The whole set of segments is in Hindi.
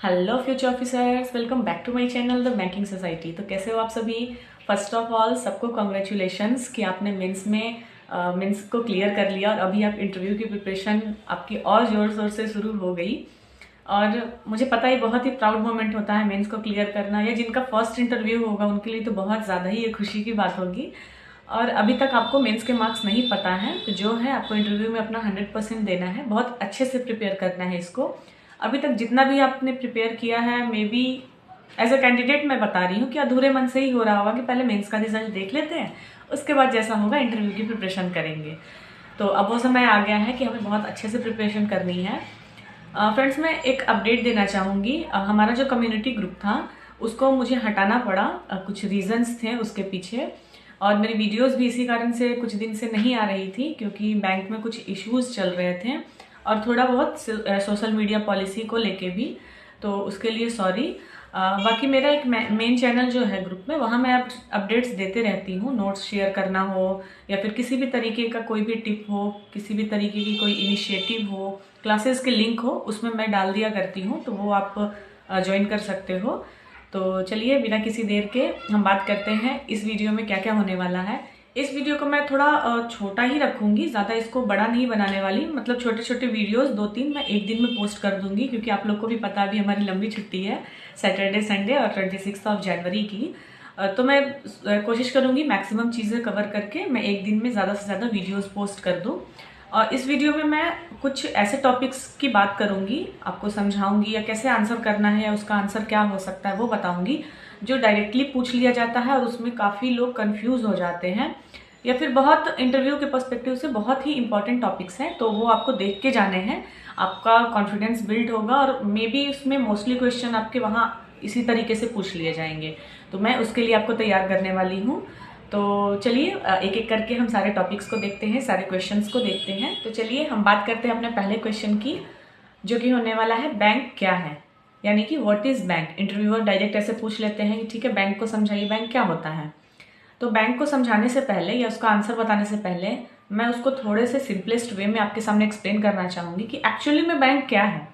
Hello future officers, welcome back to my channel the banking society. तो कैसे हो आप सभी। फर्स्ट ऑफ ऑल सबको कॉन्ग्रेचुलेशंस कि आपने मेंस को क्लियर कर लिया और अभी आप इंटरव्यू की प्रिपरेशन आपकी और ज़ोर शोर से शुरू हो गई। और मुझे पता है बहुत ही प्राउड मोमेंट होता है मेंस को क्लियर करना, या जिनका फर्स्ट इंटरव्यू होगा उनके लिए तो बहुत ज़्यादा ही ये खुशी की बात होगी। और अभी तक आपको मेंस के मार्क्स नहीं पता है तो जो है आपको इंटरव्यू में अपना 100% देना है, बहुत अच्छे से प्रिपेयर करना है इसको। अभी तक जितना भी आपने प्रिपेयर किया है, maybe as a candidate मैं बता रही हूँ कि अधूरे मन से ही हो रहा होगा कि पहले मेंस का रिजल्ट देख लेते हैं, उसके बाद जैसा होगा इंटरव्यू की प्रिपरेशन करेंगे। तो अब वो समय आ गया है कि हमें बहुत अच्छे से प्रिपरेशन करनी है। फ्रेंड्स, मैं एक अपडेट देना चाहूँगी। हमारा जो कम्युनिटी ग्रुप था उसको मुझे हटाना पड़ा, कुछ रीजंस थे उसके पीछे। और मेरी वीडियोस भी इसी कारण से कुछ दिन से नहीं आ रही थी क्योंकि बैंक में कुछ इश्यूज चल रहे थे और थोड़ा बहुत सोशल मीडिया पॉलिसी को लेके भी, तो उसके लिए सॉरी। बाकी मेरा एक मेन चैनल जो है ग्रुप में, वहाँ मैं अपडेट्स देते रहती हूँ। नोट्स शेयर करना हो या फिर किसी भी तरीके का कोई भी टिप हो, किसी भी तरीके की कोई इनिशिएटिव हो, क्लासेस के लिंक हो, उसमें मैं डाल दिया करती हूँ, तो वो आप ज्वाइन कर सकते हो। तो चलिए बिना किसी देर के हम बात करते हैं इस वीडियो में क्या क्या होने वाला है। इस वीडियो को मैं थोड़ा छोटा ही रखूंगी, ज़्यादा इसको बड़ा नहीं बनाने वाली। मतलब छोटे छोटे वीडियोस 2-3 मैं एक दिन में पोस्ट कर दूंगी क्योंकि आप लोग को भी पता अभी हमारी लंबी छुट्टी है, सैटरडे संडे और 26 जनवरी की। तो मैं कोशिश करूंगी मैक्सिमम चीज़ें कवर करके मैं एक दिन में ज़्यादा से ज़्यादा वीडियोस पोस्ट कर दूँ। और इस वीडियो में मैं कुछ ऐसे टॉपिक्स की बात करूंगी, आपको समझाऊंगी या कैसे आंसर करना है या उसका आंसर क्या हो सकता है वो बताऊंगी, जो डायरेक्टली पूछ लिया जाता है और उसमें काफ़ी लोग कंफ्यूज हो जाते हैं, या फिर बहुत इंटरव्यू के पर्सपेक्टिव से बहुत ही इंपॉर्टेंट टॉपिक्स हैं, तो वो आपको देख के जाने हैं। आपका कॉन्फिडेंस बिल्ड होगा और मे बी उसमें मोस्टली क्वेश्चन आपके वहाँ इसी तरीके से पूछ लिए जाएंगे, तो मैं उसके लिए आपको तैयार करने वाली हूँ। तो चलिए एक एक करके हम सारे टॉपिक्स को देखते हैं, सारे क्वेश्चंस को देखते हैं। तो चलिए हम बात करते हैं अपने पहले क्वेश्चन की, जो कि होने वाला है बैंक क्या है, यानी कि what is bank. Interviewer direct ऐसे पूछ लेते हैं कि ठीक है बैंक को समझाइए, बैंक क्या होता है। तो बैंक को समझाने से पहले या उसका आंसर बताने से पहले मैं उसको थोड़े से सिंपलेस्ट वे में आपके सामने एक्सप्लेन करना चाहूँगी कि एक्चुअली में बैंक क्या है।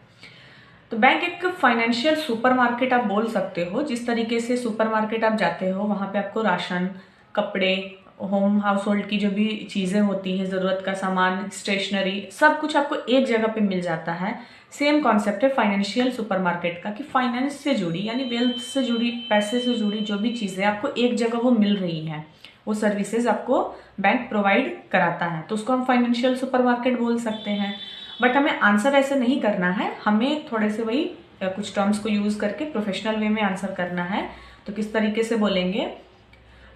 तो बैंक एक फाइनेंशियल सुपरमार्केट आप बोल सकते हो। जिस तरीके से सुपरमार्केट आप जाते हो वहाँ पे आपको राशन, कपड़े, होम हाउस होल्ड की जो भी चीज़ें होती हैं, ज़रूरत का सामान, स्टेशनरी, सब कुछ आपको एक जगह पे मिल जाता है। सेम कॉन्सेप्ट है फाइनेंशियल सुपरमार्केट का कि फाइनेंस से जुड़ी यानी वेल्थ से जुड़ी, पैसे से जुड़ी जो भी चीज़ें आपको एक जगह वो मिल रही हैं, वो सर्विसेज आपको बैंक प्रोवाइड कराता है, तो उसको हम फाइनेंशियल सुपरमार्केट बोल सकते हैं। बट हमें आंसर ऐसे नहीं करना है, हमें थोड़े से वही कुछ टर्म्स को यूज़ करके प्रोफेशनल वे में आंसर करना है। तो किस तरीके से बोलेंगे,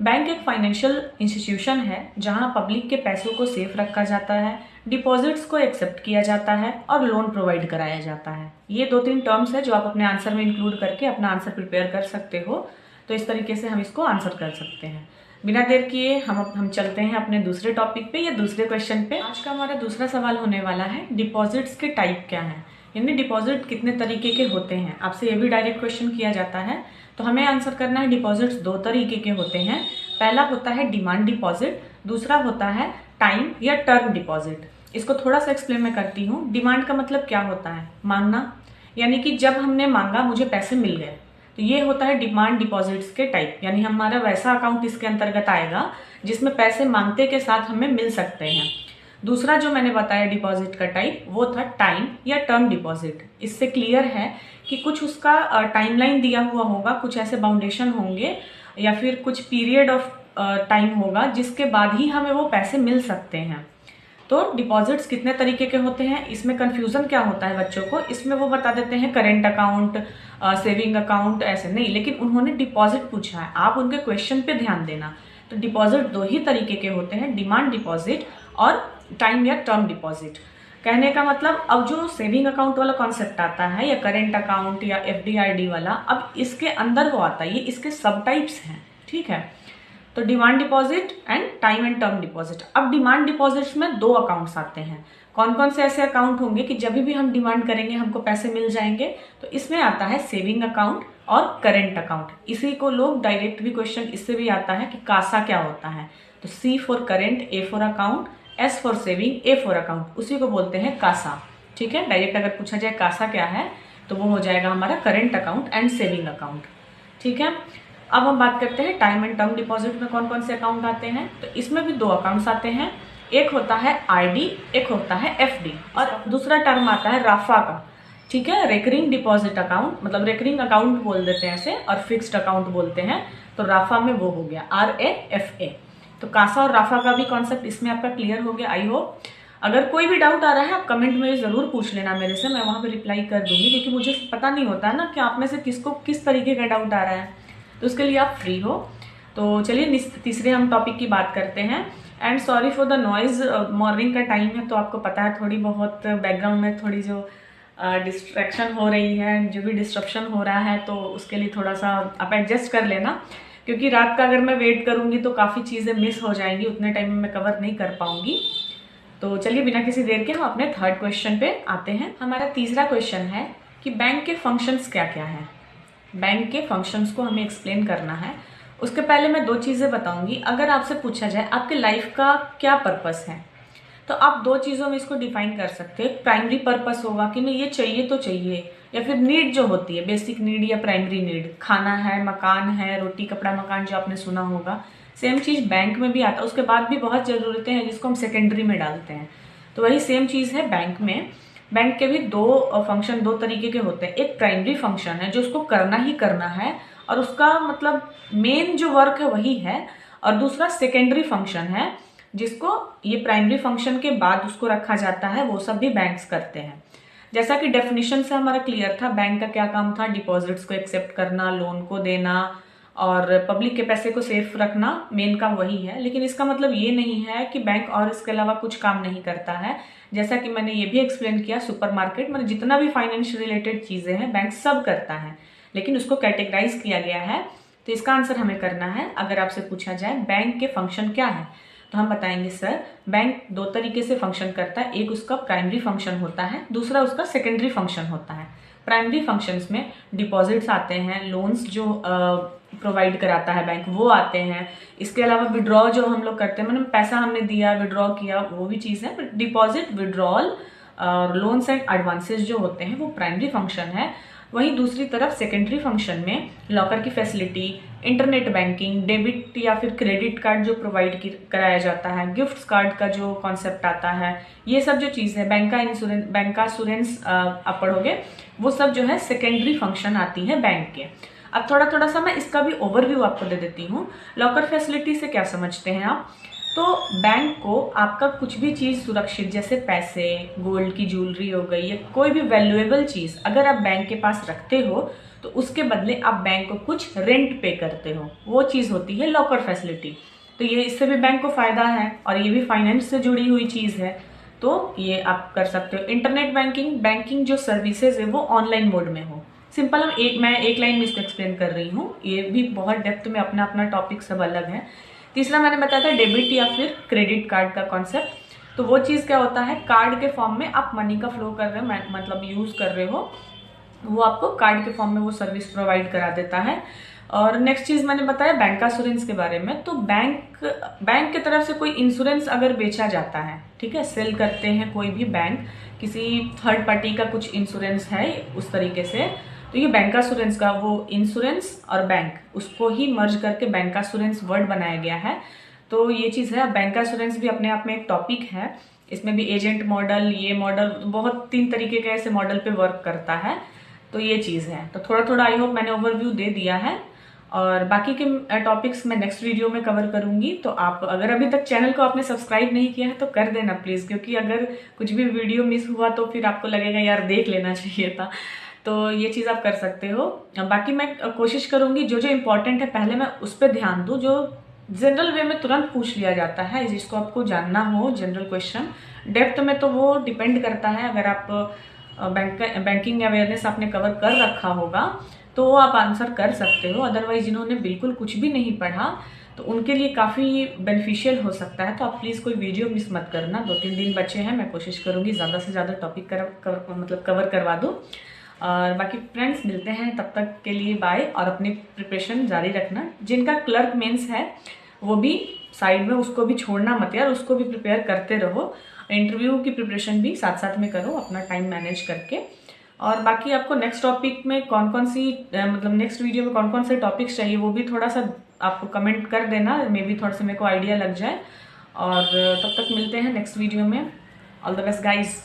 बैंक एक फाइनेंशियल इंस्टीट्यूशन है जहां पब्लिक के पैसों को सेफ रखा जाता है, डिपॉजिट्स को एक्सेप्ट किया जाता है और लोन प्रोवाइड कराया जाता है। ये 2-3 टर्म्स है जो आप अपने आंसर में इंक्लूड करके अपना आंसर प्रिपेयर कर सकते हो। तो इस तरीके से हम इसको आंसर कर सकते हैं। बिना देर किए हम चलते हैं अपने दूसरे टॉपिक पे या दूसरे क्वेश्चन पे। आज का हमारा दूसरा सवाल होने वाला है डिपॉजिट्स के टाइप क्या है, यानी डिपॉजिट कितने तरीके के होते हैं। आपसे ये भी डायरेक्ट क्वेश्चन किया जाता है, तो हमें आंसर करना है डिपॉजिट्स 2 तरीके के होते हैं। पहला होता है डिमांड डिपॉजिट, दूसरा होता है टाइम या टर्म डिपॉजिट। इसको थोड़ा सा एक्सप्लेन मैं करती हूँ। डिमांड का मतलब क्या होता है, मांगना, यानी कि जब हमने मांगा मुझे पैसे मिल गए, तो ये होता है डिमांड डिपॉजिट्स के टाइप, यानी हमारा वैसा अकाउंट इसके अंतर्गत आएगा जिसमें पैसे मांगते के साथ हमें मिल सकते हैं। दूसरा जो मैंने बताया डिपॉजिट का टाइप, वो था टाइम या टर्म डिपॉजिट। इससे क्लियर है कि कुछ उसका टाइमलाइन दिया हुआ होगा, कुछ ऐसे बाउंडेशन होंगे या फिर कुछ पीरियड ऑफ टाइम होगा जिसके बाद ही हमें वो पैसे मिल सकते हैं। तो डिपॉजिट्स कितने तरीके के होते हैं, इसमें कंफ्यूजन क्या होता है बच्चों को, इसमें वो बता देते हैं करेंट अकाउंट, सेविंग अकाउंट, ऐसे नहीं, लेकिन उन्होंने डिपॉजिट पूछा है, आप उनके क्वेश्चन पे ध्यान देना। तो डिपॉजिट 2 ही तरीके के होते हैं, डिमांड डिपॉजिट और टाइम या टर्म डिपॉजिट। कहने का मतलब अब जो सेविंग अकाउंट वाला कॉन्सेप्ट आता है या करेंट अकाउंट या एफडी वाला, अब इसके अंदर वो आता है, ये इसके सब टाइप्स हैं, ठीक है। तो demand deposit and time and term deposit. अब डिमांड डिपॉजिट्स में 2 अकाउंट्स आते हैं। कौन कौन से ऐसे अकाउंट होंगे कि जब भी हम डिमांड करेंगे हमको पैसे मिल जाएंगे, तो इसमें आता है सेविंग अकाउंट और करेंट अकाउंट। इसी को लोग डायरेक्ट भी क्वेश्चन इससे भी आता है कि कासा क्या होता है। तो C for current, A for account, S for saving, A for account, उसी को बोलते हैं कासा, ठीक है। डायरेक्ट अगर पूछा जाए कासा क्या है तो वो हो जाएगा हमारा current account and saving account. ठीक है, अब हम बात करते हैं टाइम एंड टर्म डिपॉजिट में कौन कौन से अकाउंट आते हैं। तो इसमें भी 2 अकाउंट्स आते हैं, एक होता है आरडी, एक होता है एफडी, और दूसरा टर्म आता है राफा का। ठीक है, रेकरिंग डिपॉजिट अकाउंट, मतलब रेकरिंग अकाउंट बोल देते हैं ऐसे, और फिक्स्ड अकाउंट बोलते हैं। तो राफा में वो हो गया RAFA। तो कासा और राफा का भी कॉन्सेप्ट इसमें आपका क्लियर हो गया, आई होप। अगर कोई भी डाउट आ रहा है आप कमेंट में ज़रूर पूछ लेना मेरे से, मैं वहाँ पे रिप्लाई कर दूंगी, क्योंकि मुझे पता नहीं होता है ना कि आप में से किसको किस तरीके का डाउट आ रहा है, तो उसके लिए आप फ्री हो। तो चलिए तीसरे हम टॉपिक की बात करते हैं। And sorry for the noise, morning का टाइम है तो आपको पता है थोड़ी बहुत बैकग्राउंड में थोड़ी जो डिस्ट्रैक्शन हो रही है, जो भी डिस्ट्रप्शन हो रहा है, तो उसके लिए थोड़ा सा आप एडजस्ट कर लेना, क्योंकि रात का अगर मैं वेट करूँगी तो काफ़ी चीज़ें मिस हो जाएंगी, उतने टाइम में मैं कवर नहीं कर पाऊँगी। तो चलिए बिना किसी देर के हम अपने थर्ड क्वेश्चन पे आते हैं। हमारा तीसरा क्वेश्चन है कि बैंक के फंक्शंस क्या क्या हैं। बैंक के फंक्शंस को हमें एक्सप्लेन करना है। उसके पहले मैं 2 चीज़ें बताऊंगी। अगर आपसे पूछा जाए आपके लाइफ का क्या पर्पस है, तो आप 2 चीज़ों में इसको डिफाइन कर सकते हैं। प्राइमरी पर्पस होगा कि नहीं ये चाहिए तो चाहिए, या फिर नीड जो होती है, बेसिक नीड या प्राइमरी नीड, खाना है, मकान है, रोटी कपड़ा मकान जो आपने सुना होगा, सेम चीज़ बैंक में भी आता है। उसके बाद भी बहुत ज़रूरतें हैं जिसको हम सेकेंडरी में डालते हैं, तो वही सेम चीज़ है बैंक में। बैंक के भी 2 फंक्शन 2 तरीके के होते हैं। एक प्राइमरी फंक्शन है जो उसको करना ही करना है और उसका मतलब मेन जो वर्क है वही है, और दूसरा सेकेंडरी फंक्शन है जिसको ये प्राइमरी फंक्शन के बाद उसको रखा जाता है, वो सब भी बैंक्स करते हैं। जैसा कि डेफिनेशन से हमारा क्लियर था, बैंक का क्या काम था, डिपॉजिट्स को एक्सेप्ट करना, लोन को देना और पब्लिक के पैसे को सेफ रखना, मेन काम वही है। लेकिन इसका मतलब ये नहीं है कि बैंक और इसके अलावा कुछ काम नहीं करता है। जैसा कि मैंने ये भी एक्सप्लेन किया, सुपरमार्केट मतलब जितना भी फाइनेंस रिलेटेड चीज़ें हैं बैंक सब करता है, लेकिन उसको कैटेगराइज किया गया है। तो इसका आंसर हमें करना है। अगर आपसे पूछा जाए बैंक के फंक्शन क्या है, तो हम बताएंगे सर बैंक 2 तरीके से फंक्शन करता है। एक उसका प्राइमरी फंक्शन होता है, दूसरा उसका सेकेंडरी फंक्शन होता है। प्राइमरी फंक्शंस में डिपॉजिट्स आते हैं, लोन्स जो प्रोवाइड कराता है बैंक वो आते हैं। इसके अलावा विड्रॉ जो हम लोग करते हैं, मतलब पैसा हमने दिया, विड्रॉ किया, वो भी चीज़ है। डिपॉजिट, विड्रॉल और लोन्स एंड एडवांसेस जो होते हैं वो प्राइमरी फंक्शन है। वहीं दूसरी तरफ सेकेंडरी फंक्शन में लॉकर की फैसिलिटी, इंटरनेट बैंकिंग, डेबिट या फिर क्रेडिट कार्ड जो प्रोवाइड कराया जाता है, गिफ्ट्स कार्ड का जो कॉन्सेप्ट आता है, ये सब जो चीज़ है, बैंक का इंश्योरेंस आप पढ़ोगे, वो सब जो है सेकेंडरी फंक्शन आती है बैंक के। अब थोड़ा सा मैं इसका भी ओवरव्यू आपको दे देती हूँ। लॉकर फैसिलिटी से क्या समझते हैं आप, तो बैंक को आपका कुछ भी चीज़ सुरक्षित, जैसे पैसे, गोल्ड की ज्वेलरी हो गई या कोई भी वैल्यूएबल चीज़ अगर आप बैंक के पास रखते हो तो उसके बदले आप बैंक को कुछ रेंट पे करते हो, वो चीज़ होती है लॉकर फैसिलिटी। तो ये इससे भी बैंक को फ़ायदा है और ये भी फाइनेंस से जुड़ी हुई चीज़ है, तो ये आप कर सकते हो। इंटरनेट बैंकिंग जो सर्विसेज है वो ऑनलाइन मोड में हो। सिंपल मैं एक लाइन में इसको एक्सप्लेन कर रही हूँ, ये भी बहुत डेप्थ में अपना अपना टॉपिक सब अलग है। तीसरा मैंने बताया था डेबिट या फिर क्रेडिट कार्ड का कॉन्सेप्ट। तो वो चीज़ क्या होता है, कार्ड के फॉर्म में आप मनी का फ्लो कर रहे हो, मतलब यूज़ कर रहे हो, वो आपको कार्ड के फॉर्म में वो सर्विस प्रोवाइड करा देता है। और नेक्स्ट चीज़ मैंने बताया बैंक इंश्योरेंस के बारे में। तो बैंक की तरफ से कोई इंश्योरेंस अगर बेचा जाता है, ठीक है, सेल करते हैं कोई भी बैंक, किसी थर्ड पार्टी का कुछ इंश्योरेंस है उस तरीके से, तो ये बैंक इंश्योरेंस का, वो इंश्योरेंस और बैंक उसको ही मर्ज करके बैंक इंश्योरेंस वर्ड बनाया गया है। तो ये चीज़ है। बैंक इंश्योरेंस भी अपने आप में एक टॉपिक है, इसमें भी एजेंट मॉडल, ये मॉडल बहुत 3 तरीके के ऐसे मॉडल पे वर्क करता है। तो ये चीज़ है। तो थोड़ा आई होप मैंने ओवरव्यू दे दिया है, और बाकी के टॉपिक्स मैं नेक्स्ट वीडियो में कवर करूंगी। तो आप अगर अभी तक चैनल को आपने सब्सक्राइब नहीं किया है तो कर देना प्लीज़, क्योंकि अगर कुछ भी वीडियो मिस हुआ तो फिर आपको लगेगा यार देख लेना चाहिए था। तो ये चीज़ आप कर सकते हो। बाकी मैं कोशिश करूंगी जो जो इम्पोर्टेंट है पहले मैं उस पर ध्यान दूँ, जो जनरल वे में तुरंत पूछ लिया जाता है, जिसको आपको जानना हो जनरल क्वेश्चन। डेप्थ में तो वो डिपेंड करता है, अगर आप बैंकिंग अवेयरनेस आपने कवर कर रखा होगा तो वो आप आंसर कर सकते हो। अदरवाइज जिन्होंने बिल्कुल कुछ भी नहीं पढ़ा तो उनके लिए काफ़ी बेनिफिशियल हो सकता है। तो आप प्लीज़ कोई वीडियो मिस मत करना। 2-3 दिन बचे हैं, मैं कोशिश करूँगी ज़्यादा से ज़्यादा टॉपिक कवर करवा दूँ। और बाकी फ्रेंड्स मिलते हैं, तब तक के लिए बाय, और अपनी प्रिपरेशन जारी रखना। जिनका क्लर्क मेंस है वो भी साइड में उसको भी छोड़ना मत यार, उसको भी प्रिपेयर करते रहो। इंटरव्यू की प्रिपरेशन भी साथ साथ में करो अपना टाइम मैनेज करके। और बाकी आपको नेक्स्ट टॉपिक में कौन कौन सी मतलब नेक्स्ट वीडियो में कौन कौन से टॉपिक्स चाहिए वो भी थोड़ा सा आप कमेंट कर देना, मे बी थोड़ा सा मेरे को आइडिया लग जाए। और तब तक मिलते हैं नेक्स्ट वीडियो में। All the best guys.